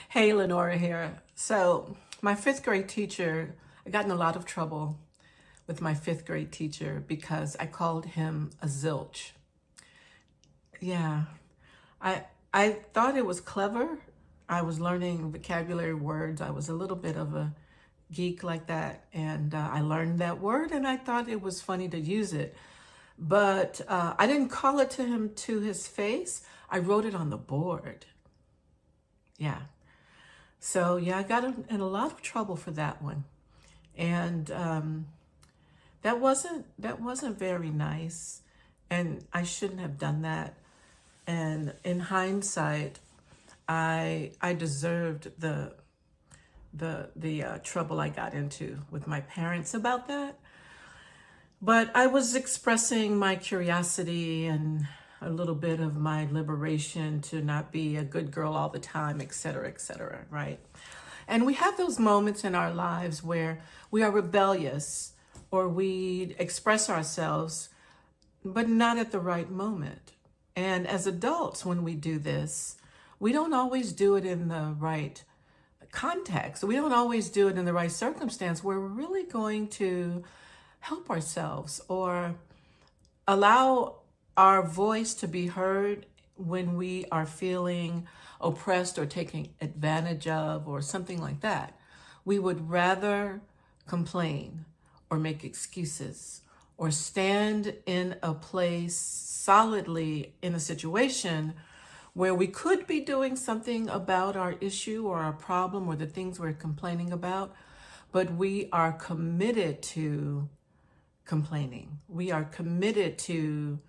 Hey, Lenora here. So, my fifth grade teacher, I got in a lot of trouble with my fifth grade teacher because I called him a zilch. Yeah, I I thought it was clever. I was learning vocabulary words. I was a little bit of a geek like that, and I learned that word, and I thought it was funny to use it. But I didn't call it to him to his face. I wrote it on the board. Yeah. So yeah, I got in a lot of trouble for that one, and that wasn't very nice, and I shouldn't have done that. And in hindsight, I deserved the trouble I got into with my parents about that. But I was expressing my curiosity and a little bit of my liberation to not be a good girl all the time, et cetera, right? And we have those moments in our lives where we are rebellious or we express ourselves, but not at the right moment. And as adults, when we do this, we don't always do it in the right context. We don't always do it in the right circumstance where we're really going to help ourselves or allow our voice to be heard when we are feeling oppressed or taken advantage of or something like that. We would rather complain or make excuses or stand in a place solidly in a situation where we could be doing something about our issue or our problem or the things we're complaining about, but we are committed to complaining. We are committed to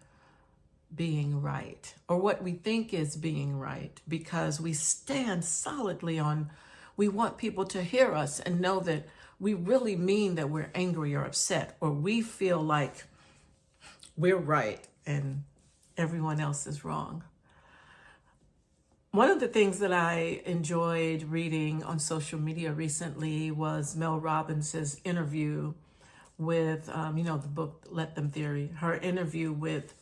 being right, or what we think is being right, because we stand solidly on, we want people to hear us and know that we really mean that we're angry or upset, or we feel like we're right and everyone else is wrong. One of the things that I enjoyed reading on social media recently was Mel Robbins' interview with, the book Let Them Theory, her interview with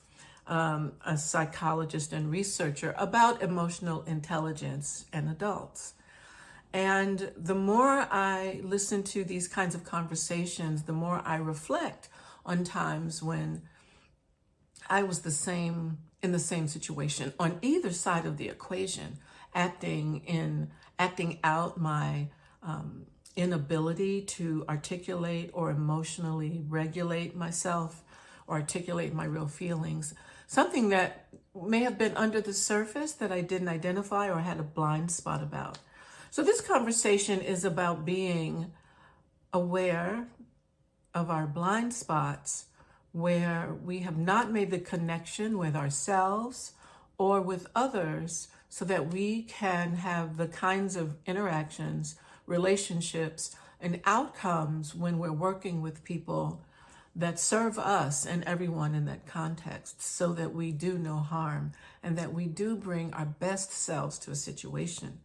a psychologist and researcher about emotional intelligence in adults. And the more I listen to these kinds of conversations, the more I reflect on times when I was in the same situation on either side of the equation, acting out my inability to articulate or emotionally regulate myself or articulate my real feelings. Something that may have been under the surface that I didn't identify or had a blind spot about. So this conversation is about being aware of our blind spots where we have not made the connection with ourselves or with others so that we can have the kinds of interactions, relationships, and outcomes when we're working with people that serve us and everyone in that context, so that we do no harm and that we do bring our best selves to a situation.